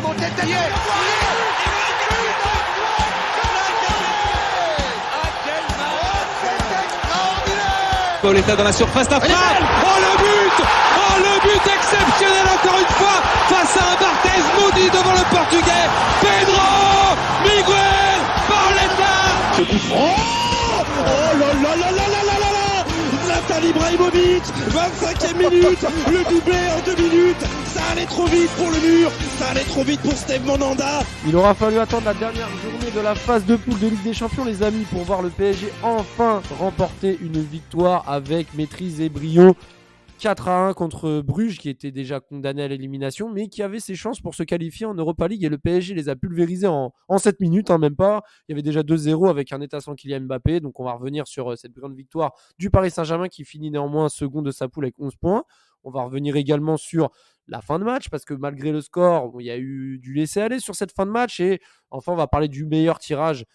monté tête. Pauletta dans la surface, la frappe. Oh le but exceptionnel encore une fois face à un Barthez maudit devant le Portugais. Pedro Miguel Pauletta. Ce coup franc. Oh là là là là là là là là. Zlatan Ibrahimovic, 25e minute, le doublé en 2 minutes. Ça allait trop vite pour le mur, ça allait trop vite pour Steve Mandanda. Il aura fallu attendre la dernière journée de la phase de poule de Ligue des Champions, les amis, pour voir le PSG enfin remporter une victoire avec maîtrise et brio. 4-1 contre Bruges, qui était déjà condamné à l'élimination, mais qui avait ses chances pour se qualifier en Europa League. Et le PSG les a pulvérisés en 7 minutes, même pas. Il y avait déjà 2-0 avec un état sans Kylian Mbappé. Donc on va revenir sur cette grande victoire du Paris Saint-Germain, qui finit néanmoins second de sa poule avec 11 points. On va revenir également sur la fin de match, parce que malgré le score, il y a eu du laisser-aller sur cette fin de match. Et enfin, on va parler du meilleur tirage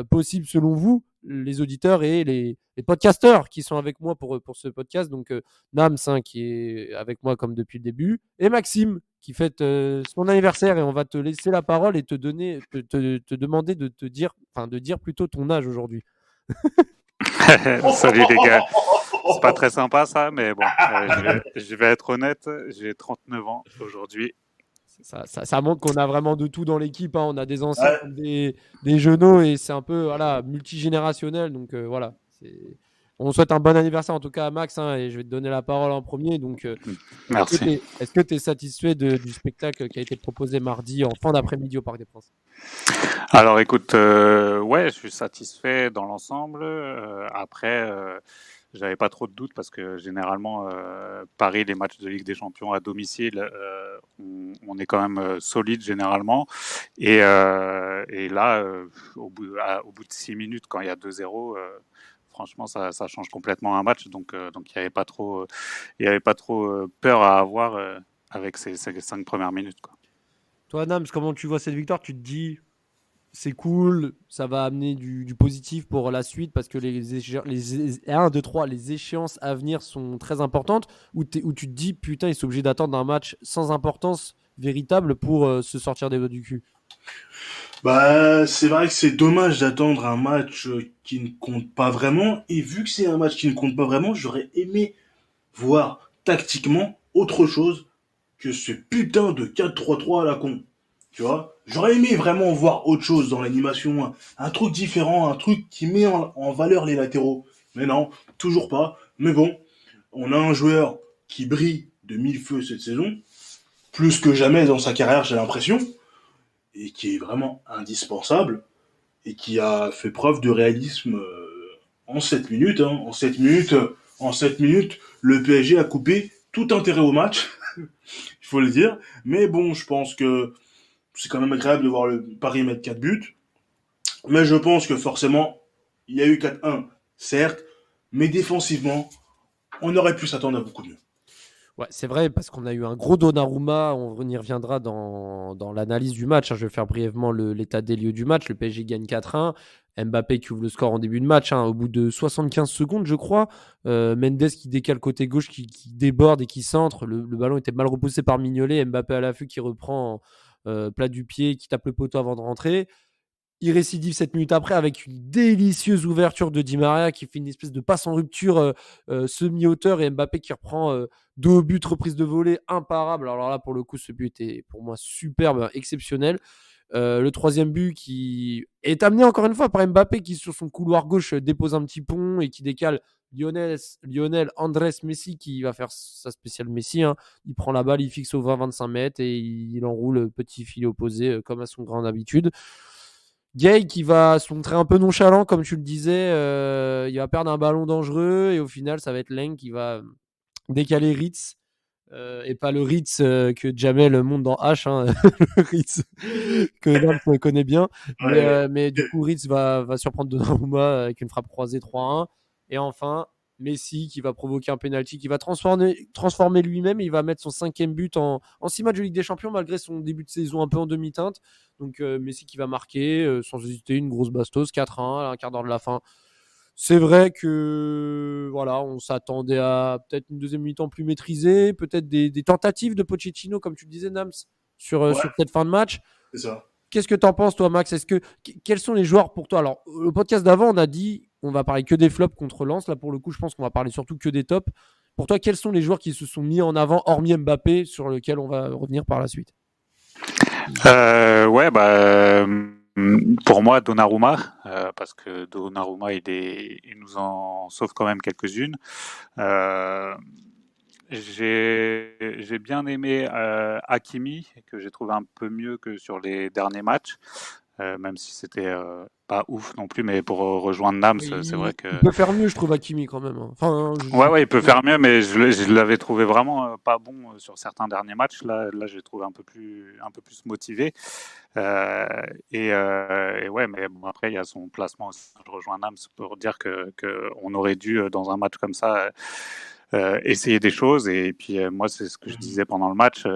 possible selon vous, les auditeurs et les podcasteurs qui sont avec moi pour ce podcast. Donc Nams, qui est avec moi comme depuis le début, et Maxime qui fête son anniversaire, et on va te laisser la parole et te demander de dire plutôt ton âge aujourd'hui. Salut les gars, c'est pas très sympa ça, mais bon, je vais être honnête, j'ai 39 ans aujourd'hui. Ça montre qu'on a vraiment de tout dans l'équipe, hein. On a des anciens, des jeuneaux, et c'est un peu multigénérationnel. Donc voilà, on souhaite un bon anniversaire en tout cas à Max, et je vais te donner la parole en premier. Donc, merci. Est-ce que tu es satisfait du spectacle qui a été proposé mardi en fin d'après-midi au Parc des Princes ? Alors écoute, ouais, je suis satisfait dans l'ensemble. Après, j'avais pas trop de doutes parce que généralement, Paris, les matchs de Ligue des Champions à domicile, on est quand même solide généralement. Et là, au bout de 6 minutes, quand il y a 2-0, franchement, ça change complètement un match. Donc il y avait pas trop peur à avoir avec ces 5 premières minutes, quoi. Toi, Nams, comment tu vois cette victoire ? Tu te dis, c'est cool, ça va amener du positif pour la suite, parce que les échéances à venir sont très importantes, où tu te dis, putain, ils sont obligés d'attendre un match sans importance véritable pour se sortir des doigts du cul. Bah, c'est vrai que c'est dommage d'attendre un match qui ne compte pas vraiment. Et vu que c'est un match qui ne compte pas vraiment, j'aurais aimé voir tactiquement autre chose que ce putain de 4-3-3 à la con. Tu vois, j'aurais aimé vraiment voir autre chose dans l'animation, un truc différent, un truc qui met en valeur les latéraux. Mais non, toujours pas. Mais bon, on a un joueur qui brille de mille feux cette saison, plus que jamais dans sa carrière, j'ai l'impression, et qui est vraiment indispensable, et qui a fait preuve de réalisme en 7 minutes. En 7 minutes, le PSG a coupé tout intérêt au match, il faut le dire. Mais bon, je pense que c'est quand même agréable de voir le Paris mettre 4 buts. Mais je pense que forcément, il y a eu 4-1, certes, mais défensivement, on aurait pu s'attendre à beaucoup mieux. Ouais, c'est vrai, parce qu'on a eu un gros Donnarumma. On y reviendra dans l'analyse du match. Je vais faire brièvement l'état des lieux du match. Le PSG gagne 4-1. Mbappé qui ouvre le score en début de match, au bout de 75 secondes, je crois. Mendes qui décale côté gauche, qui déborde et qui centre. Le ballon était mal repoussé par Mignolet. Mbappé à l'affût qui reprend plat du pied, qui tape le poteau avant de rentrer. Il récidive 7 minutes après avec une délicieuse ouverture de Di Maria qui fait une espèce de passe en rupture semi-hauteur, et Mbappé qui reprend 2 buts, reprise de volée, imparable. Alors là, pour le coup, ce but était pour moi superbe, exceptionnel. Le troisième but qui est amené encore une fois par Mbappé, qui sur son couloir gauche dépose un petit pont et qui décale Lionel Andrés Messi, qui va faire sa spéciale Messi. Il prend la balle, il fixe au 20-25 mètres et il enroule le petit filet opposé comme à son grande habitude. Gay qui va se montrer un peu nonchalant, comme tu le disais. Il va perdre un ballon dangereux et au final, ça va être Leng qui va décaler Ritz. Et pas le Ritz que Jamel monte dans H, le Ritz que Nams connaît bien. Mais du coup, Ritz va surprendre Donnarumma avec une frappe croisée 3-1. Et enfin, Messi qui va provoquer un penalty, qui va transformer lui-même, et il va mettre son 5e but en 6 matchs de Ligue des Champions, malgré son début de saison un peu en demi-teinte. Donc Messi qui va marquer sans hésiter, une grosse bastos, 4-1 à un quart d'heure de la fin. C'est vrai que voilà, on s'attendait à peut-être une deuxième mi-temps plus maîtrisée, peut-être des tentatives de Pochettino, comme tu le disais, Nams, sur cette fin de match. C'est ça. Qu'est-ce que tu en penses, toi, Max? Quels sont les joueurs pour toi? Alors, le podcast d'avant, on a dit on va parler que des flops contre Lens. Là, pour le coup, je pense qu'on va parler surtout que des tops. Pour toi, quels sont les joueurs qui se sont mis en avant, hormis Mbappé, sur lequel on va revenir par la suite? Pour moi, Donnarumma, parce que Donnarumma, il nous en sauve quand même quelques-unes. J'ai bien aimé Hakimi, que j'ai trouvé un peu mieux que sur les derniers matchs, même si c'était pas ouf non plus, mais pour rejoindre Nams, c'est vrai que... Il peut faire mieux, je trouve, Hakimi, quand même. Enfin, Ouais, il peut faire mieux, mais je l'avais trouvé vraiment pas bon sur certains derniers matchs. Là, je l'ai trouvé un peu plus motivé. Et ouais, mais bon, après, il y a son placement aussi. Je rejoins Nams pour dire que on aurait dû, dans un match comme ça, essayer des choses. Et puis, moi, c'est ce que je disais pendant le match.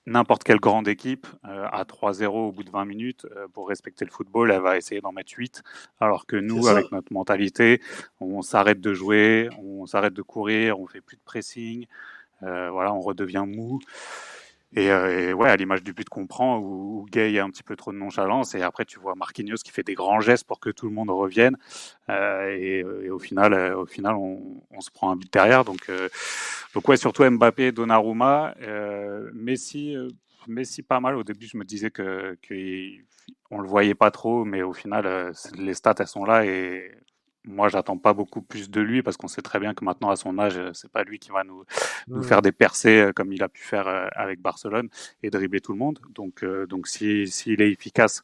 N'importe quelle grande équipe, à 3-0 au bout de 20 minutes, pour respecter le football, elle va essayer d'en mettre 8. Alors que nous, avec notre mentalité, on s'arrête de jouer, on s'arrête de courir, on fait plus de pressing. Voilà, on redevient mou. Et ouais, à l'image du but qu'on prend, où Gay a un petit peu trop de nonchalance, et après tu vois Marquinhos qui fait des grands gestes pour que tout le monde revienne, et au final, on se prend un but derrière. Donc ouais, surtout Mbappé, Donnarumma, Messi pas mal. Au début, je me disais que on le voyait pas trop, mais au final, les stats elles sont là, et moi, j'attends pas beaucoup plus de lui, parce qu'on sait très bien que maintenant, à son âge, c'est pas lui qui va nous faire des percées comme il a pu faire avec Barcelone et dribbler tout le monde. Donc s'il est efficace,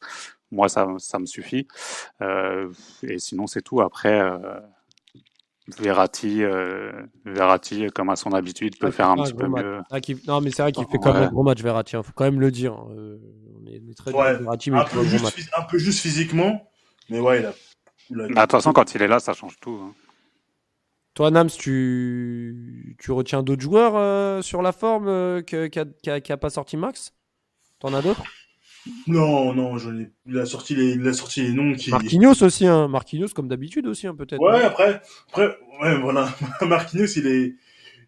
moi, ça me suffit. Et sinon, c'est tout. Après, Verratti, comme à son habitude, peut faire un petit peu mieux. Non, mais c'est vrai qu'il fait quand même un gros match, Verratti. Faut quand même le dire. On est très dur, Verratti, mais un peu juste physiquement, mais ouais, il a... De toute façon, quand il est là, ça change tout. Hein. Toi, Nams, tu retiens d'autres joueurs sur la forme qui a pas sorti Max? T'en as d'autres? Non, il a sorti les noms qui... Marquinhos aussi, hein. Marquinhos comme d'habitude aussi, hein, peut-être. Ouais, après, ouais, voilà. Marquinhos, il est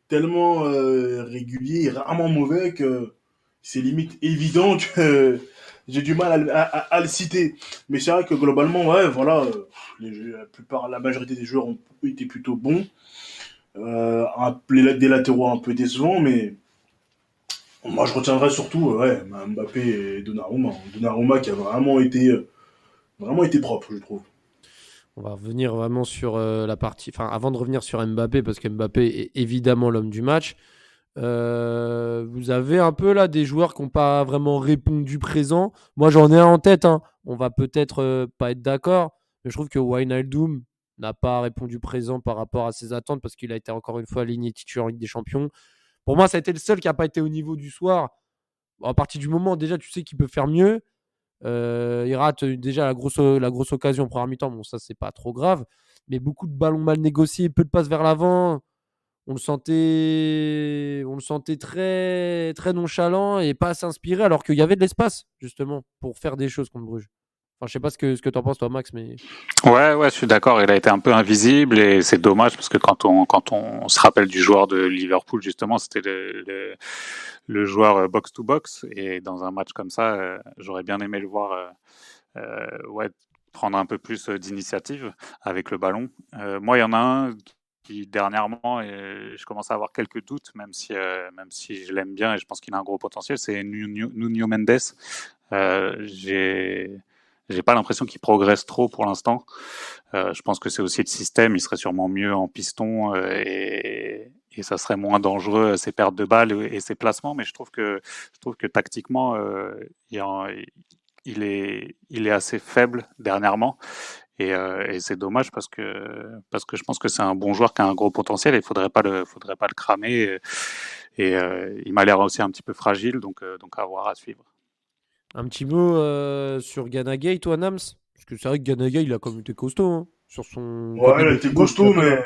tellement régulier et rarement mauvais que c'est limite évident que j'ai du mal à le citer. Mais c'est vrai que globalement, ouais, voilà, la majorité des joueurs ont été plutôt bons. Des latéraux un peu décevants, mais moi je retiendrai surtout Mbappé et Donnarumma. Donnarumma qui a vraiment été propre, je trouve. On va revenir vraiment sur la partie... Enfin, avant de revenir sur Mbappé, parce que Mbappé est évidemment l'homme du match, vous avez un peu là des joueurs qui n'ont pas vraiment répondu présent. Moi, j'en ai un en tête. Hein. On va peut-être pas être d'accord, mais je trouve que Wijnaldum n'a pas répondu présent par rapport à ses attentes, parce qu'il a été encore une fois aligné titulaire en Ligue des Champions. Pour moi, ça a été le seul qui n'a pas été au niveau du soir. Bon, à partir du moment, déjà, tu sais qu'il peut faire mieux. Il rate déjà la grosse occasion en première mi-temps. Bon, ça, c'est pas trop grave. Mais beaucoup de ballons mal négociés, peu de passes vers l'avant. On le sentait très, très nonchalant et pas assez inspiré, alors qu'il y avait de l'espace, justement, pour faire des choses contre Bruges. Enfin, je sais pas ce que tu en penses, toi, Max, mais... Ouais, je suis d'accord. Il a été un peu invisible, et c'est dommage, parce que quand on se rappelle du joueur de Liverpool, justement, c'était le joueur box-to-box. Et dans un match comme ça, j'aurais bien aimé le voir prendre un peu plus d'initiative avec le ballon. Moi, il y en a un qui dernièrement, je commence à avoir quelques doutes, même si je l'aime bien et je pense qu'il a un gros potentiel, c'est Nuno Mendes. J'ai pas l'impression qu'il progresse trop pour l'instant. Je pense que c'est aussi le système. Il serait sûrement mieux en piston, et ça serait moins dangereux, ses pertes de balles et ses placements. Mais je trouve que tactiquement, il est assez faible dernièrement. Et c'est dommage, parce que je pense que c'est un bon joueur qui a un gros potentiel, et il faudrait pas le cramer. Et il m'a l'air aussi un petit peu fragile, donc à voir, à suivre. Un petit mot sur Ganagay, toi, Nams? Parce que c'est vrai que Ganagay, il a quand même été costaud. Hein, sur son... Ouais, il a été costaud, mais...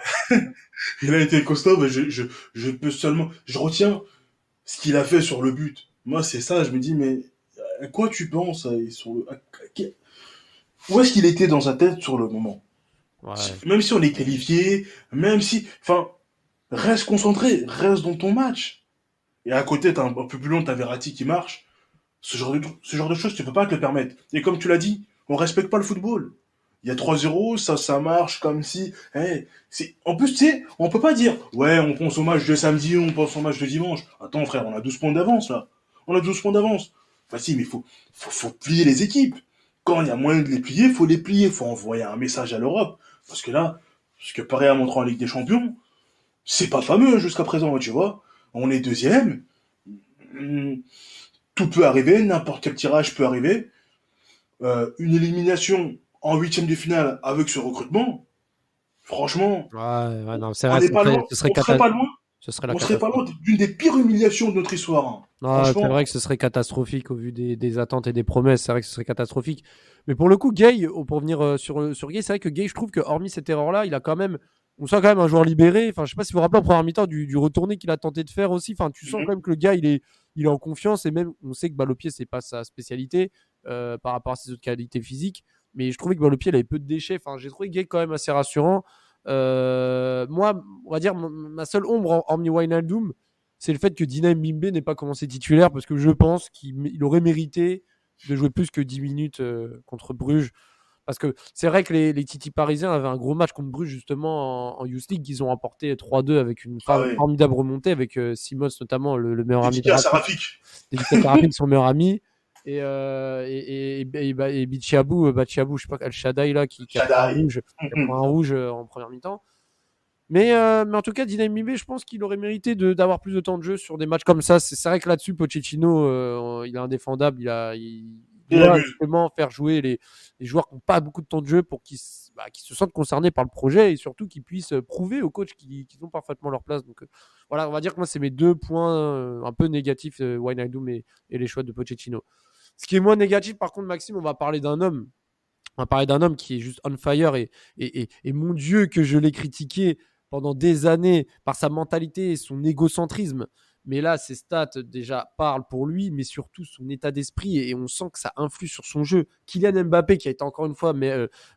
il a été costaud, mais je peux seulement... Je retiens ce qu'il a fait sur le but. Moi, c'est ça, je me dis, mais à quoi tu penses sur le... Où est-ce qu'il était dans sa tête sur le moment? Ouais. Même si on est qualifié, même si... Enfin, reste concentré, reste dans ton match. Et à côté, un peu plus loin, t'as Verratti qui marche. Ce genre de choses, tu peux pas te le permettre. Et comme tu l'as dit, on respecte pas le football. Il y a 3-0, ça marche comme si, en plus, tu sais, on peut pas dire, ouais, on pense au match de samedi, on pense au match de dimanche. Attends, frère, on a 12 points d'avance, là. On a 12 points d'avance. Enfin, si, mais faut plier les équipes. Quand il y a moyen de les plier, faut les plier. Faut envoyer un message à l'Europe. Parce que là, ce que Paris a montré en Ligue des Champions, c'est pas fameux jusqu'à présent, tu vois. On est deuxième. Hum, Tout peut arriver, n'importe quel tirage peut arriver. Une élimination en huitième de finale avec ce recrutement, franchement, Ouais, non, c'est on vrai, n'est pas loin, ce serait on serait pas loin, ce serait la on serait pas loin catastrophe. d'une des pires humiliations de notre histoire, hein. Ah, c'est Franchement, vrai que ce serait catastrophique au vu des attentes et des promesses. C'est vrai que ce serait catastrophique. Mais pour le coup, Gay, pour revenir sur Gay, c'est vrai que Gay, je trouve que hormis cette erreur-là, il a quand même, on sent quand même un joueur libéré. Enfin, je sais pas si vous vous rappelez en première mi-temps du retourné qu'il a tenté de faire aussi. Enfin, tu sens quand même que le gars, il est en confiance et même, on sait que balle au pied, c'est pas sa spécialité par rapport à ses autres qualités physiques. Mais je trouvais que balle au pied, il avait peu de déchets. Enfin, j'ai trouvé Gay quand même assez rassurant. Moi, on va dire, ma seule ombre, hormis Wijnaldum, c'est le fait que Dina Mbimbe n'ait pas commencé titulaire parce que je pense qu'il aurait mérité de jouer plus que 10 minutes contre Bruges. Parce que c'est vrai que les Titi parisiens avaient un gros match contre Bruges justement en Youth League qu'ils ont remporté 3-2 avec une ah ouais, formidable remontée avec Simons notamment le meilleur ami de dédicace à Rafik, Rafik. dédicace à Rafik, son meilleur ami et Bichiabou, je sais pas, El Shaddai là qui a pris un Chadaï. rouge, en première mi-temps. Mais en tout cas, Dina Mbimbe, je pense qu'il aurait mérité d'avoir plus de temps de jeu sur des matchs comme ça. C'est vrai que là-dessus, Pochettino, il est indéfendable. Il Il doit abuse. justement faire jouer les joueurs qui n'ont pas beaucoup de temps de jeu pour qu'ils se sentent concernés par le projet et surtout qu'ils puissent prouver aux coachs qu'ils ont parfaitement leur place. Donc voilà, on va dire que moi, c'est mes deux points un peu négatifs, Wijnaldum et les choix de Pochettino. Ce qui est moins négatif, par contre, Maxime, on va parler d'un homme. On va parler d'un homme qui est juste on fire et mon Dieu que je l'ai critiqué pendant des années par sa mentalité et son égocentrisme. Mais là, ses stats déjà parlent pour lui, mais surtout son état d'esprit et on sent que ça influe sur son jeu. Kylian Mbappé, qui a été encore une fois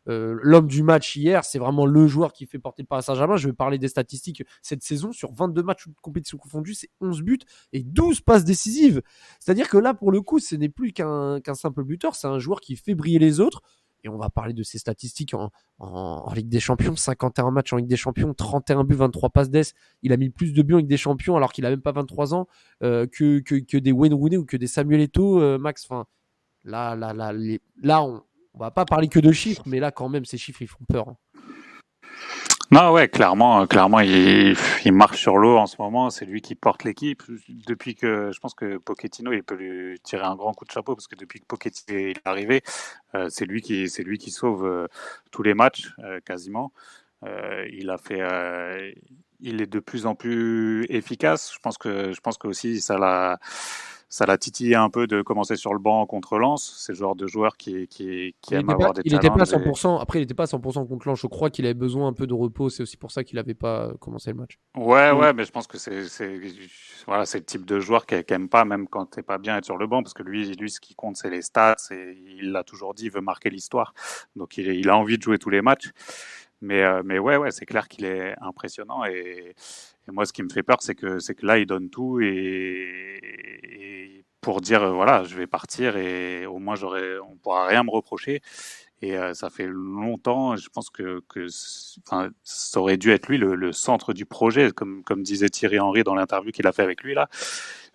l'homme du match hier, c'est vraiment le joueur qui fait porter le Paris Saint-Germain. Je vais parler des statistiques cette saison. Sur 22 matchs de compétition confondue, c'est 11 buts et 12 passes décisives. C'est-à-dire que là, pour le coup, ce n'est plus qu'un simple buteur, c'est un joueur qui fait briller les autres. Et on va parler de ses statistiques en Ligue des Champions. 51 matchs en Ligue des Champions, 31 buts, 23 passes d'ess. Il a mis plus de buts en Ligue des Champions alors qu'il a même pas 23 ans que des Wayne Rooney ou que des Samuel Eto'o, Max. Enfin, là, on va pas parler que de chiffres, mais là, quand même, ces chiffres, ils font peur, hein. Non, ouais, clairement, il marche sur l'eau en ce moment. C'est lui qui porte l'équipe. Depuis que, je pense que Pochettino, il peut lui tirer un grand coup de chapeau parce que depuis que Pochettino est arrivé, c'est lui qui sauve tous les matchs quasiment. Il a fait, il est de plus en plus efficace. Je pense que aussi ça l'a titillé un peu de commencer sur le banc contre Lens. C'est le genre de joueur qui aime avoir des Il était pas à challenges. 100%. Après, il n'était pas à 100% contre Lens. Je crois qu'il avait besoin un peu de repos. C'est aussi pour ça qu'il n'avait pas commencé le match. Ouais, mais je pense que voilà, c'est le type de joueur qui aime pas, même quand t'es pas bien, être sur le banc, parce que lui, ce qui compte, c'est les stats, et il l'a toujours dit, il veut marquer l'histoire. Donc, il a envie de jouer tous les matchs. Mais ouais, c'est clair qu'il est impressionnant, et moi, ce qui me fait peur, c'est que là, il donne tout, et pour dire, voilà, je vais partir, et au moins, on pourra rien me reprocher. Et ça fait longtemps, je pense enfin, ça aurait dû être lui le centre du projet, comme disait Thierry Henry dans l'interview qu'il a fait avec lui là.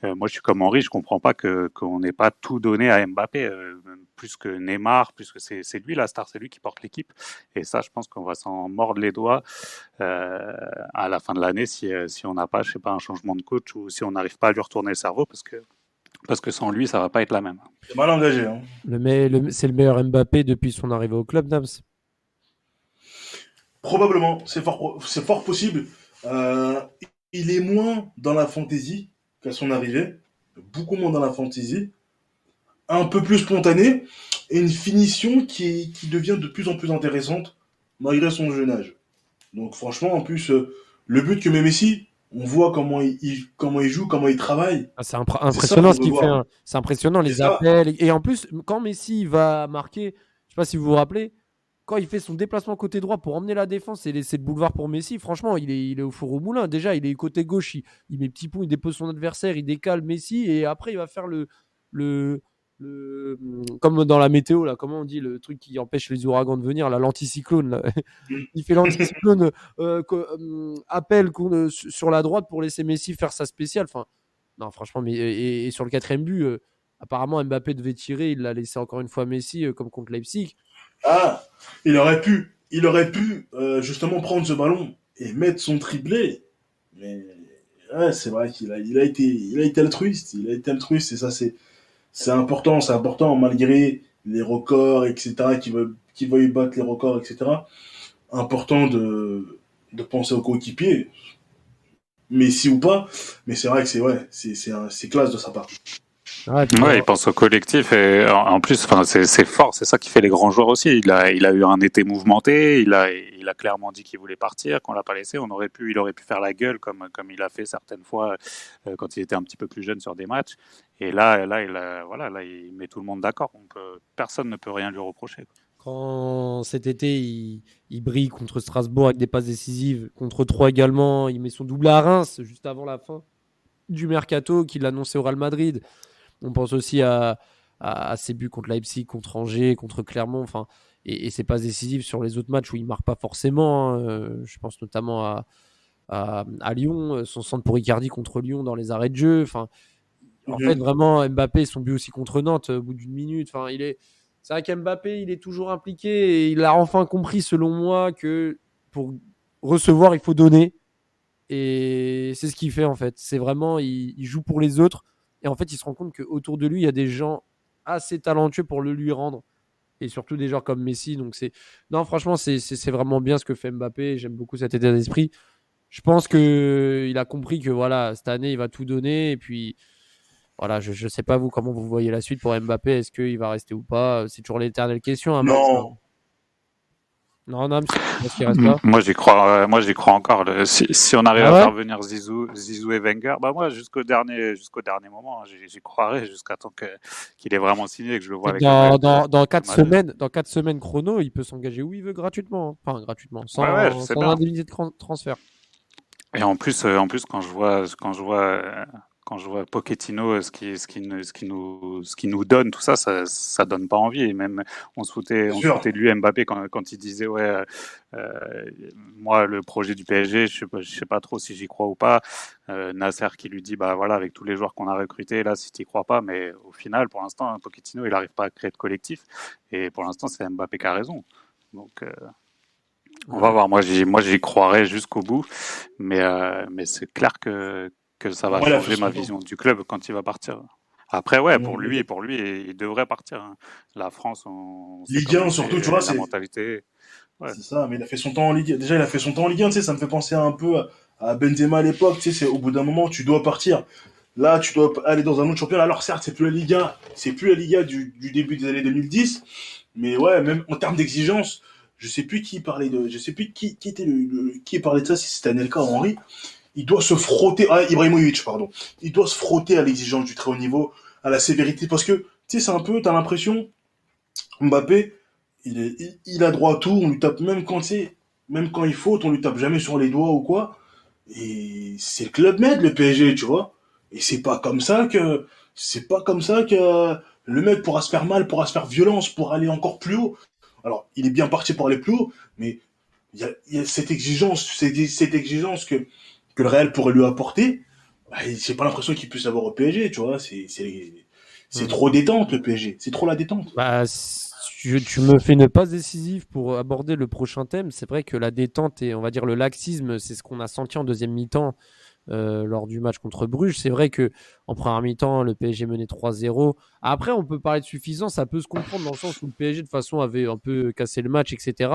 Moi, je suis comme Henry, je comprends pas qu'on n'ait pas tout donné à Mbappé, plus que Neymar, plus que c'est lui la star, c'est lui qui porte l'équipe. Et ça, je pense qu'on va s'en mordre les doigts à la fin de l'année si on n'a pas, je sais pas, un changement de coach ou si on n'arrive pas à lui retourner le cerveau, parce que sans lui, ça va pas être la même. C'est mal engagé, hein. C'est le meilleur Mbappé depuis son arrivée au club, Nams. Probablement, c'est fort possible. Euh, il est moins dans la fantaisie qu'à son arrivée, beaucoup moins dans la fantaisie, un peu plus spontané, et une finition qui devient de plus en plus intéressante malgré son jeune âge. Donc franchement, en plus, le but que met Messi, on voit comment il joue, comment il travaille. Ah, c'est C'est ça impressionnant qu'on ce veut qu'il fait, voir. hein. C'est impressionnant C'est les ça. appels. Et en plus, quand Messi va marquer, je sais pas si vous vous rappelez, quand il fait son déplacement côté droit pour emmener la défense et laisser le boulevard pour Messi, franchement, il est au four au moulin. Déjà, il est côté gauche, il met petit pont, il dépose son adversaire, il décale Messi et après, il va faire le, comme dans la météo, là, comment on dit, le truc qui empêche les ouragans de venir, là, l'anticyclone. Là. Il fait l'anticyclone, appel sur la droite pour laisser Messi faire sa spéciale. Enfin, non, franchement, mais et sur le 4e but, apparemment Mbappé devait tirer, il l'a laissé encore une fois Messi, comme contre Leipzig. Ah, il aurait pu justement prendre ce ballon et mettre son triplé. Mais ouais, c'est vrai il a été altruiste. Il a été altruiste et ça, c'est important malgré les records, etc., qui veulent battre les records, etc. Important de penser aux coéquipiers, Messi ou pas. Mais c'est vrai que c'est classe de sa part. Ouais, Ouais, il pense au collectif et en plus, enfin, c'est fort, c'est ça qui fait les grands joueurs aussi. Il a eu un été mouvementé, il a clairement dit qu'il voulait partir, qu'on l'a pas laissé. Il aurait pu faire la gueule comme il a fait certaines fois quand il était un petit peu plus jeune sur des matchs. Et voilà, là, il met tout le monde d'accord. Personne ne peut rien lui reprocher. quand cet été, il brille contre Strasbourg avec des passes décisives, contre 3 également, il met son doublé à Reims juste avant la fin du mercato qu'il annonçait au Real Madrid. On pense aussi à ses buts contre Leipzig, contre Angers, contre Clermont, enfin, et ses passes décisives sur les autres matchs où il ne marque pas forcément. Je pense notamment à Lyon, son centre pour Icardi contre Lyon dans les arrêts de jeu. Enfin, en fait, vraiment, Mbappé, son but aussi contre Nantes, au bout d'une minute. Enfin, c'est vrai qu'Mbappé, il est toujours impliqué et il a enfin compris, selon moi, que pour recevoir, il faut donner. Et c'est ce qu'il fait en fait. C'est vraiment, il joue pour les autres. Et en fait, il se rend compte qu'autour de lui, il y a des gens assez talentueux pour le lui rendre. Et surtout des joueurs comme Messi. Donc non, franchement, c'est vraiment bien ce que fait Mbappé. J'aime beaucoup cet état d'esprit. Je pense qu'il a compris que voilà, cette année, il va tout donner. Et puis, voilà, je ne sais pas vous comment vous voyez la suite pour Mbappé. Est-ce qu'il va rester ou pas? C'est toujours l'éternelle question, hein, Max. Non, Non, Nams, est-ce qu'il reste pas? Moi, j'y crois encore. Si on arrive Ah à ouais? faire venir Zizou et Wenger, bah moi, jusqu'au dernier moment, hein, j'y croirai jusqu'à temps qu'il est vraiment signé et que je le vois C'est que avec le maillot dans de 4 Madrid. semaines, dans 4 semaines chrono, il peut s'engager où il veut gratuitement, hein. Enfin, gratuitement, Ouais, je sais sans bien. indemnité de transfert. Et en plus, quand je vois Pochettino, ce qui nous donne, tout ça, ça donne pas envie. Et même, c'est on se sûr. foutait de lui, Mbappé, quand il disait, ouais, moi, le projet du PSG, je sais pas trop si j'y crois ou pas. Nasser qui lui dit, bah voilà, avec tous les joueurs qu'on a recrutés, là, si t'y crois pas, mais au final, pour l'instant, Pochettino, il arrive pas à créer de collectif. Et pour l'instant, c'est Mbappé qui a raison. Donc, on va Ouais. voir. Moi, j'y croirais jusqu'au bout, mais c'est clair que ça va Moi, il a fait changer ma son temps. vision du club quand il va partir. Après, ouais, Mm. pour lui, il devrait partir, hein. La France, on sait Ligue 1, comment surtout, tu c'est vois, la mentalité. Ouais. c'est ça, mais il a fait son temps en Ligue. Déjà, il a fait son temps en Ligue 1, tu sais, ça me fait penser un peu à Benzema à l'époque, tu sais, c'est au bout d'un moment, tu dois partir. Là, tu dois aller dans un autre championnat. Alors, certes, c'est plus la Liga, c'est plus la Liga du début des années 2010, mais ouais, même en termes d'exigence, je sais plus qui était qui parlait de ça, si c'était Anelka ou Henry. Il doit se frotter, Ibrahimovic, pardon. Il doit se frotter à l'exigence du très haut niveau, à la sévérité, parce que, tu sais, c'est un peu, t'as l'impression, Mbappé, il a droit à tout, on lui tape même quand c'est, même quand il faute, on lui tape jamais sur les doigts ou quoi. Et c'est le Club Med, le PSG, tu vois. Et c'est pas comme ça que le mec pourra se faire mal, pourra se faire violence pour aller encore plus haut. Alors, il est bien parti pour aller plus haut, mais il y a cette exigence que le Real pourrait lui apporter. Bah, j'ai pas l'impression qu'il puisse l'avoir au PSG, tu vois. C'est Mm. trop détente, le PSG. C'est trop la détente. Bah, tu me fais une passe décisive pour aborder le prochain thème. C'est vrai que la détente et on va dire le laxisme, c'est ce qu'on a senti en deuxième mi-temps lors du match contre Bruges. C'est vrai que en première mi-temps, le PSG menait 3-0. Après, on peut parler de suffisance, ça peut se comprendre dans le sens où le PSG de toute façon avait un peu cassé le match, etc.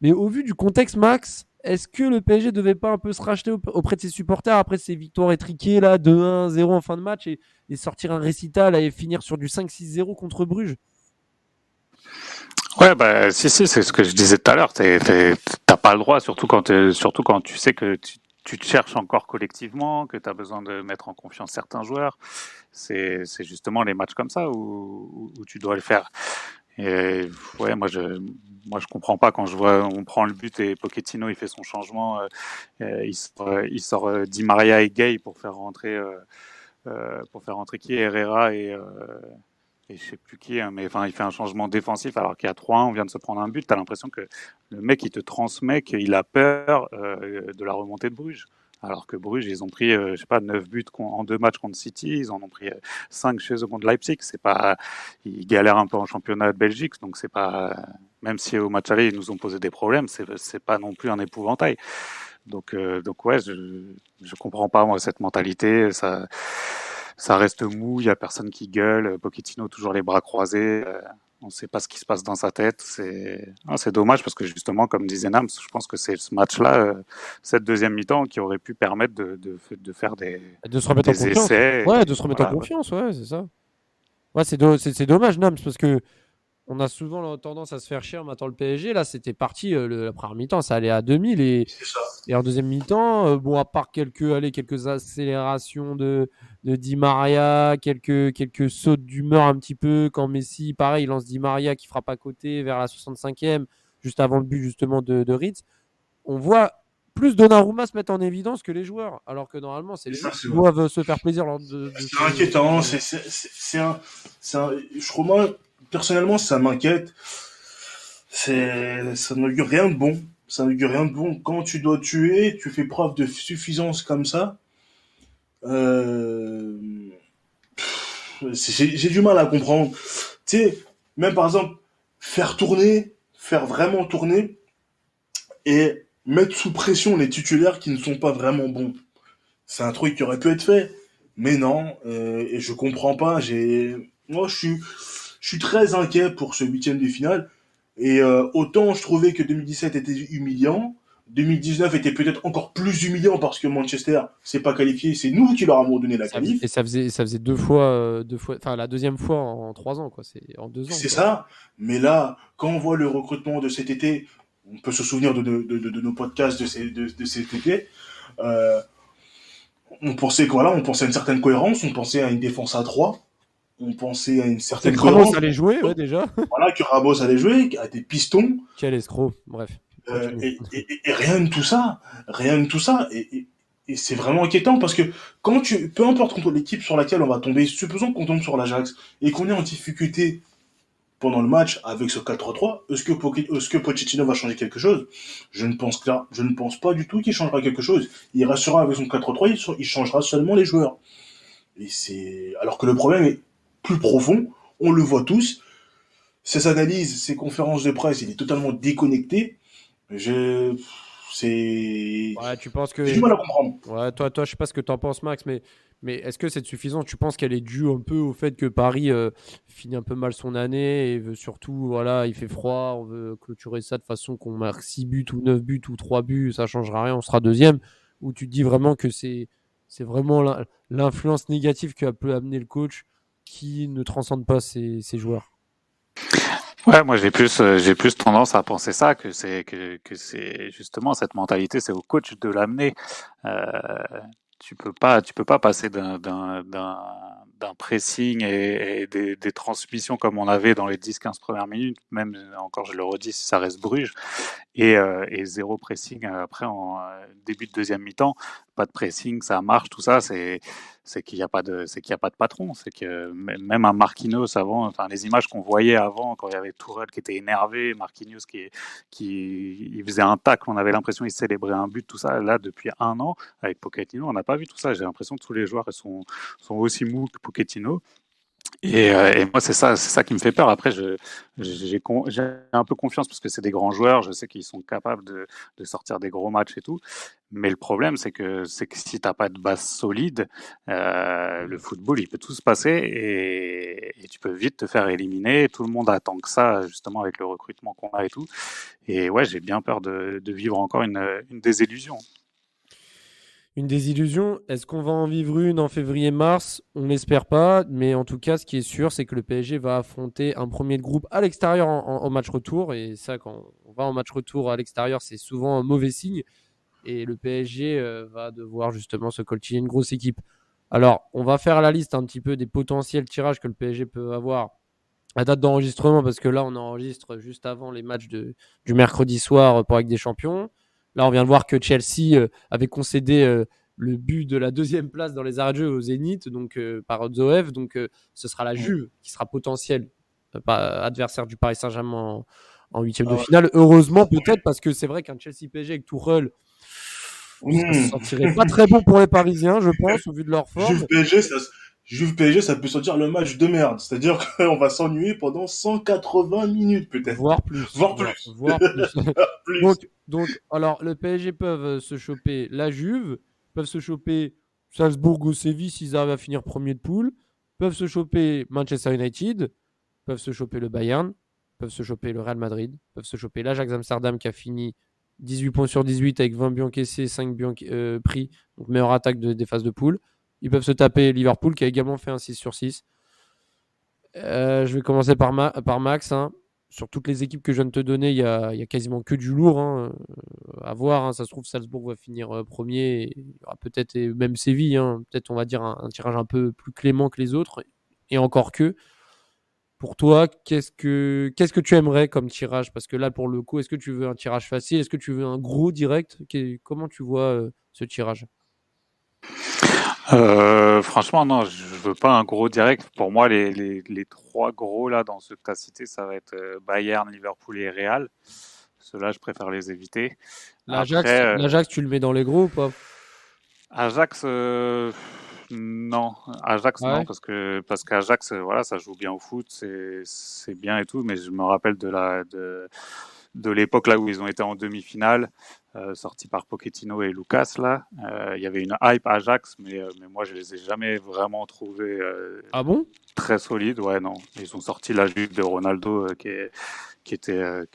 Mais au vu du contexte, Max, est-ce que le PSG devait pas un peu se racheter auprès de ses supporters après ses victoires étriquées là, 2-1, 0 en fin de match et sortir un récital et finir sur du 5-6-0 contre Bruges? Ouais, bah si, c'est ce que je disais tout à l'heure. T'as pas le droit, surtout quand tu sais que tu te cherches encore collectivement, que tu as besoin de mettre en confiance certains joueurs. C'est justement les matchs comme ça où tu dois le faire. Et ouais, moi je comprends pas quand je vois on prend le but et Pochettino il fait son changement, il sort Di Maria et Gay pour faire rentrer qui Herrera et je sais plus qui, hein, mais enfin, il fait un changement défensif alors qu'il y a 3-1, on vient de se prendre un but. Tu as l'impression que le mec, il te transmet qu'il a peur de la remontée de Bruges. Alors que Bruges, ils ont pris, je sais pas, 9 buts en 2 matchs contre City, ils en ont pris 5 chez eux contre Leipzig. C'est pas, ils galèrent un peu en championnat de Belgique, donc c'est pas, même si au match aller, ils nous ont posé des problèmes, c'est pas non plus un épouvantail. Donc ouais, je comprends pas, moi, cette mentalité. Ça reste mou, il y a personne qui gueule. Pochettino, toujours les bras croisés. On ne sait pas ce qui se passe dans sa tête. C'est dommage parce que justement, comme disait Nams, je pense que c'est ce match-là, cette deuxième mi-temps, qui aurait pu permettre de faire De se remettre en des confiance. essais. Ouais, de se remettre en Voilà. confiance, ouais, c'est ça. Ouais, c'est dommage, Nams, parce que on a souvent tendance à se faire chier en battant le PSG. Là, c'était parti, la première mi-temps, ça allait à 2000 C'est ça. et en deuxième mi-temps, bon, à part quelques accélérations de Di Maria, quelques sautes d'humeur un petit peu, quand Messi, pareil, il lance Di Maria qui frappe à côté vers la 65e, juste avant le but justement de Ritz. On voit plus Donnarumma se mettre en évidence que les joueurs, alors que normalement, c'est les C'est ça, joueurs c'est qui vrai. doivent se faire plaisir lors de C'est inquiétant. Je crois, moi, personnellement, ça m'inquiète. Ça n'augure rien de bon. Ça n'augure rien de bon. Quand tu dois tuer, tu fais preuve de suffisance comme ça. Euh, j'ai du mal à comprendre. Tu sais, même par exemple, faire vraiment tourner et mettre sous pression les titulaires qui ne sont pas vraiment bons. C'est un truc qui aurait pu être fait, mais non. Et je comprends pas. Moi, je suis très inquiet pour ce huitième de finale. Et autant je trouvais que 2017 était humiliant, 2019 était peut-être encore plus humiliant parce que Manchester s'est pas qualifié. C'est nous qui leur avons donné la qualif. Et ça faisait deux fois, enfin la deuxième fois en 3 ans, quoi. C'est en 2 ans, C'est quoi. ça. Mais là, quand on voit le recrutement de cet été, on peut se souvenir de nos podcasts de cet été. Euh, on pensait que voilà, on pensait à une certaine cohérence, on pensait à une défense à 3, on pensait à une C'est certaine que Ramos cohérence. allait jouer, ouais, déjà. Voilà, que Ramos allait jouer, à des pistons, Quel escroc. Bref. Continue. et rien de tout ça, rien de tout ça. Et c'est vraiment inquiétant parce que peu importe contre l'équipe sur laquelle on va tomber, supposons qu'on tombe sur l'Ajax et qu'on est en difficulté pendant le match avec ce 4-3-3, est-ce que Pochettino va changer quelque chose? Je ne pense pas du tout qu'il changera quelque chose. Il restera avec son 4-3-3, il changera seulement les joueurs. Alors que le problème est plus profond, on le voit tous. Ses analyses, ses conférences de presse, il est totalement déconnecté. Je, c'est, Ouais, tu penses j'ai du que. mal à comprendre. Ouais, toi, je sais pas ce que t'en penses, Max, mais est-ce que cette suffisance, tu penses qu'elle est due un peu au fait que Paris finit un peu mal son année et veut surtout, voilà, il fait froid, on veut clôturer ça de façon qu'on marque 6 buts ou 9 buts ou 3 buts, ça changera rien, on sera deuxième, ou tu te dis vraiment que c'est vraiment l'influence négative que peut amener le coach qui ne transcende pas ses joueurs. Ouais, moi j'ai plus tendance à penser ça que c'est justement cette mentalité, c'est au coach de l'amener. Euh, tu peux pas passer d'un pressing et des transmissions comme on avait dans les 10-15 premières minutes, même encore je le redis si ça reste Bruges, et zéro pressing après en début de deuxième mi-temps, pas de pressing, ça marche, tout ça, c'est qu'il y a pas de patron, c'est que même un Marquinhos avant, enfin les images qu'on voyait avant quand il y avait Tourelle qui était énervé, Marquinhos qui il faisait un tacle, on avait l'impression qu'il célébrait un but, tout ça, là depuis un an avec Pochettino, on n'a pas vu tout ça, j'ai l'impression que tous les joueurs sont aussi mous que Pochettino. Et moi, c'est ça qui me fait peur. Après, j'ai un peu confiance parce que c'est des grands joueurs. Je sais qu'ils sont capables de sortir des gros matchs et tout. Mais le problème, c'est que si t'as pas de base solide, le football, il peut tout se passer et tu peux vite te faire éliminer. Tout le monde attend que ça, justement, avec le recrutement qu'on a et tout. Et ouais, j'ai bien peur de vivre encore une désillusion. Une désillusion, est-ce qu'on va en vivre une en février-mars? On n'espère pas, mais en tout cas, ce qui est sûr, c'est que le PSG va affronter un premier de groupe à l'extérieur en match retour. Et ça, quand on va en match retour à l'extérieur, c'est souvent un mauvais signe. Et le PSG va devoir justement se coltiner une grosse équipe. Alors, on va faire la liste un petit peu des potentiels tirages que le PSG peut avoir à date d'enregistrement, parce que là, on enregistre juste avant les matchs du mercredi soir pour Ligue des Champions. Là, on vient de voir que Chelsea avait concédé le but de la deuxième place dans les arrêts de jeu au Zénith, donc par Zoev. Donc ce sera la Juve qui sera potentiel adversaire du Paris Saint-Germain en huitième de finale. Heureusement peut-être, parce que c'est vrai qu'un Chelsea PSG avec Tuchel, ça se sentirait pas très bon pour les Parisiens, je pense, au vu de leur forme. Juve PSG, ça peut sentir le match de merde. C'est-à-dire qu'on va s'ennuyer pendant 180 minutes, peut-être. Voire plus. Voire plus. Voire plus. Plus. Donc, alors, le PSG peuvent se choper la Juve, peuvent se choper Salzbourg ou Séville s'ils arrivent à finir premier de poule, peuvent se choper Manchester United, peuvent se choper le Bayern, peuvent se choper le Real Madrid, peuvent se choper l'Ajax Amsterdam qui a fini 18 points sur 18 avec 20 buts encaissés, 5 buts pris, donc meilleure attaque des phases de poule. Ils peuvent se taper Liverpool qui a également fait un 6 sur 6. Je vais commencer par Max. Hein. Sur toutes les équipes que je viens de te donner, il y a quasiment que du lourd hein, à voir. Hein. Ça se trouve, Salzbourg va finir premier. Il y aura peut-être même Séville. Hein. Peut-être, on va dire, un tirage un peu plus clément que les autres. Et encore que. Pour toi, qu'est-ce que tu aimerais comme tirage? Parce que là, pour le coup, est-ce que tu veux un tirage facile? Est-ce que tu veux un gros direct? Comment tu vois ce tirage? Franchement, non, je veux pas un gros direct. Pour moi, les trois gros là dans ce que tu as cité, ça va être Bayern, Liverpool et Real. Ceux-là, je préfère les éviter. L'Ajax, tu le mets dans les gros ou pas? Ajax, non. Ajax, Ah non, ouais. parce qu'Ajax, voilà, ça joue bien au foot, c'est bien et tout, mais je me rappelle de l'époque là où ils ont été en demi-finale, sortis par Pochettino et Lucas là. Il y avait une hype Ajax, mais moi je les ai jamais vraiment trouvés Ah bon? très solides. Ouais, non, ils ont sorti la Juve de Ronaldo qui était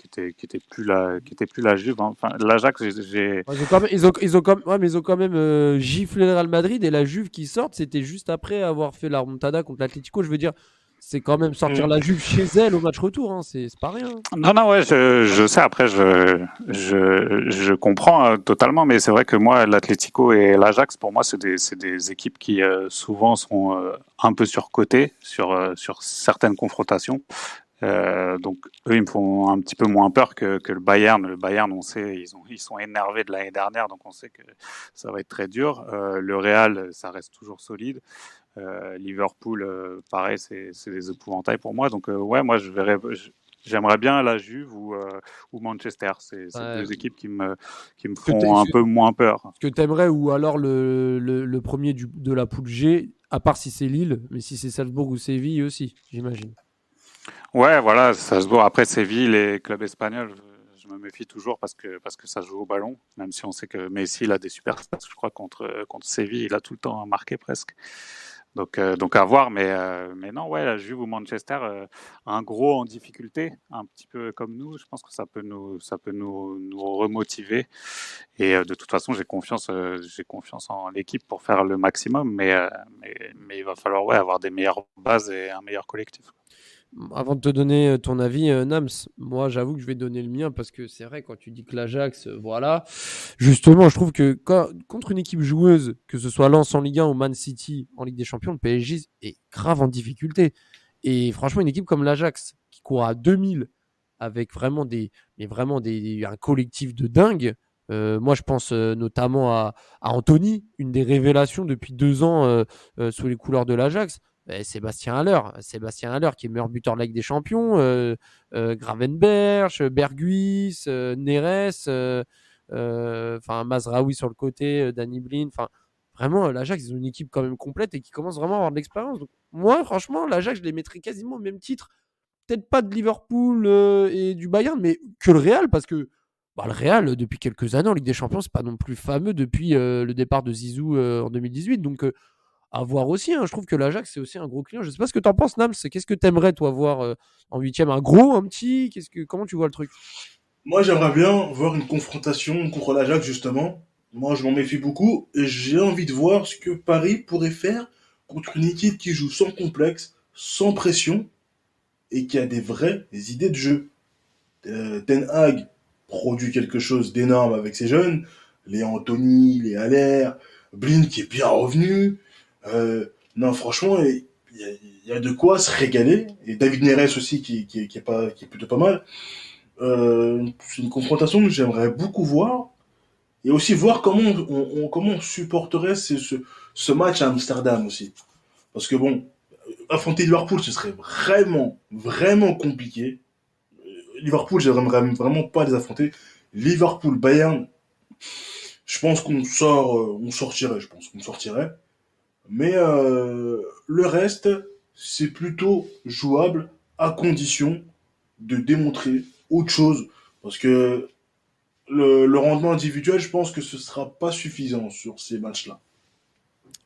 plus la Juve. Hein. Enfin, l'Ajax, j'ai Ouais, ils ont quand même giflé le Real Madrid et la Juve qui sort, c'était juste après avoir fait la remontada contre l'Atlético. Je veux dire, c'est quand même sortir la Juve chez elle au match retour, hein, c'est pas rien. Non, ouais, je sais. Après, je comprends totalement, mais c'est vrai que moi, l'Atlético et l'Ajax, pour moi, c'est des équipes qui souvent sont un peu surcotées sur certaines confrontations. Donc eux, ils me font un petit peu moins peur que le Bayern. Le Bayern, on sait, ils sont énervés de l'année dernière, donc on sait que ça va être très dur. Le Real, ça reste toujours solide. Liverpool, pareil, c'est des épouvantails pour moi. Donc ouais, moi j'aimerais bien la Juve ou Manchester. C'est Ouais. deux équipes qui me Que font un peu moins peur. Ce que t'aimerais, ou alors le premier de la poule G, à part si c'est Lille, mais si c'est Salzbourg ou Séville aussi, j'imagine. Ouais, voilà, ça se voit. Après Séville, les clubs espagnols, je me méfie toujours parce que ça joue au ballon, même si on sait que Messi il a des super stats. Je crois contre Séville, il a tout le temps marqué presque. Donc à voir, mais non, ouais, la Juve ou Manchester, un gros en difficulté, un petit peu comme nous, je pense que ça peut nous remotiver. Et de toute façon, j'ai confiance en l'équipe pour faire le maximum, mais il va falloir ouais avoir des meilleures bases et un meilleur collectif. Avant de te donner ton avis, Nams, moi j'avoue que je vais donner le mien parce que c'est vrai, quand tu dis que l'Ajax, voilà, justement, je trouve que contre une équipe joueuse, que ce soit Lens en Ligue 1 ou Man City en Ligue des Champions, le PSG est grave en difficulté. Et franchement, une équipe comme l'Ajax qui court à 2000 avec un collectif de dingue. Moi, je pense notamment à Anthony, une des révélations depuis 2 ans sous les couleurs de l'Ajax. Sébastien Haller qui est meilleur buteur de la Ligue des Champions, Gravenberch, Berghuis, Neres, Mazraoui sur le côté, Danny Blind. Vraiment, l'Ajax, ils ont une équipe quand même complète et qui commence vraiment à avoir de l'expérience. Donc, moi, franchement, l'Ajax, je les mettrais quasiment au même titre. Peut-être pas de Liverpool et du Bayern, mais que le Real, parce que le Real, depuis quelques années en Ligue des Champions, c'est pas non plus fameux depuis le départ de Zizou en 2018. Donc, à voir aussi. Hein. Je trouve que l'Ajax, c'est aussi un gros client. Je sais pas ce que tu en penses, Nams. Qu'est-ce que tu aimerais, toi, voir en huitième? Un gros, un petit? Comment tu vois le truc? Moi, j'aimerais bien voir une confrontation contre l'Ajax, justement. Moi, je m'en méfie beaucoup et j'ai envie de voir ce que Paris pourrait faire contre une équipe qui joue sans complexe, sans pression et qui a des vraies idées de jeu. Ten Hag produit quelque chose d'énorme avec ses jeunes. Les Anthony, les Haller, Blind qui est bien revenu. Non, franchement, il y a de quoi se régaler. Et David Neres aussi qui est plutôt pas mal. C'est une confrontation que j'aimerais beaucoup voir. Et aussi voir comment on supporterait ce match à Amsterdam aussi. Parce que bon, affronter Liverpool, ce serait vraiment, vraiment compliqué. Liverpool, j'aimerais vraiment pas les affronter. Liverpool, Bayern, je pense on sortirait. Mais le reste, c'est plutôt jouable à condition de démontrer autre chose. Parce que le rendement individuel, je pense que ce sera pas suffisant sur ces matchs-là.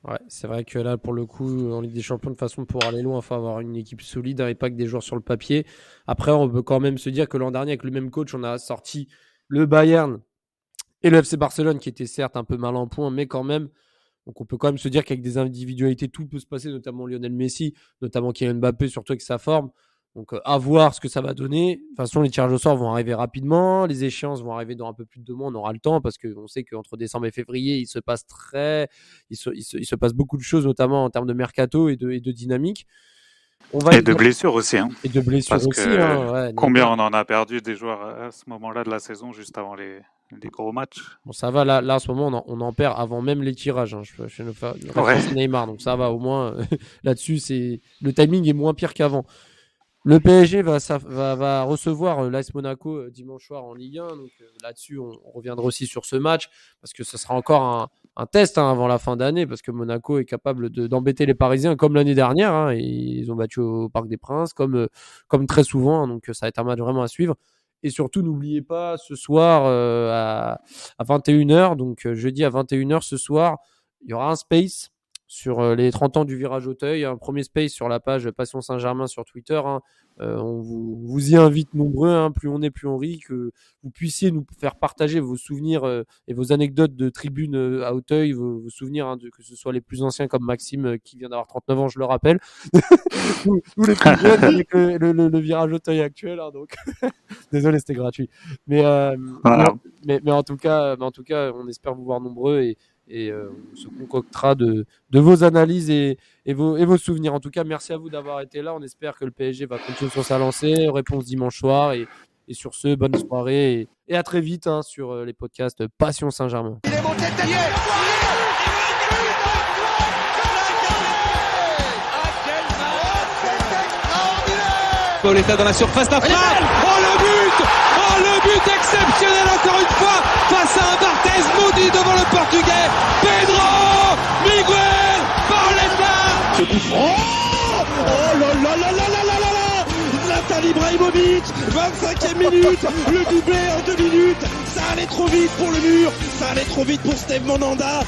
Ouais, c'est vrai que là, pour le coup, en Ligue des Champions, de façon pour aller loin, il faut avoir une équipe solide et pas que des joueurs sur le papier. Après, on peut quand même se dire que l'an dernier, avec le même coach, on a sorti le Bayern et le FC Barcelone, qui était certes un peu mal en point, mais quand même. Donc, on peut quand même se dire qu'avec des individualités, tout peut se passer, notamment Lionel Messi, notamment Kylian Mbappé, surtout avec sa forme. Donc, à voir ce que ça va donner. De toute façon, les tirages au sort vont arriver rapidement. Les échéances vont arriver dans un peu plus de 2 mois. On aura le temps parce qu'on sait qu'entre décembre et février, il se passe beaucoup de choses, notamment en termes de mercato et de dynamique. Et de blessures aussi. Hein. Et de blessures parce aussi. Que combien on en a perdu des joueurs à ce moment-là de la saison, juste avant les gros matchs. Bon, ça va, là en ce moment, on en perd avant même les tirages. Hein. Je fais une Neymar, donc ça va au moins. Là-dessus, le timing est moins pire qu'avant. Le PSG va recevoir l'AS Monaco dimanche soir en Ligue 1. Donc là-dessus, on reviendra aussi sur ce match parce que ce sera encore un test avant la fin d'année parce que Monaco est capable d'embêter les Parisiens comme l'année dernière. Hein, et ils ont battu au Parc des Princes comme très souvent. Hein, donc ça va être un match vraiment à suivre. Et surtout, n'oubliez pas, ce soir à 21h, donc jeudi à 21h ce soir, il y aura un space sur les 30 ans du Virage Auteuil, un premier space sur la page Passion Saint-Germain sur Twitter. Hein. On vous y invite nombreux, hein. Plus on est, plus on rit, que vous puissiez nous faire partager vos souvenirs et vos anecdotes de tribune à Auteuil, vos souvenirs, hein, que ce soit les plus anciens comme Maxime qui vient d'avoir 39 ans, je le rappelle, ou les plus jeunes avec le Virage Auteuil actuel. Hein, donc désolé, c'était gratuit. Mais en tout cas, on espère vous voir nombreux et on se concoctera de vos analyses et vos souvenirs. En tout cas, merci à vous d'avoir été là. On espère que le PSG va continuer sur sa lancée. Réponse dimanche soir. Et sur ce, bonne soirée. Et à très vite sur les podcasts Passion Saint-Germain. Il est monté Pauletta dans la surface d'affaire. Le but exceptionnel encore une fois face à un Barthez maudit devant le Portugais. Pedro Miguel Pauletta. Ce coup franc. Oh là là là là là là là là. Zlatan Ibrahimovic, 25e minute, le doublé en 2 minutes. Ça allait trop vite pour le mur, ça allait trop vite pour Steve Mandanda.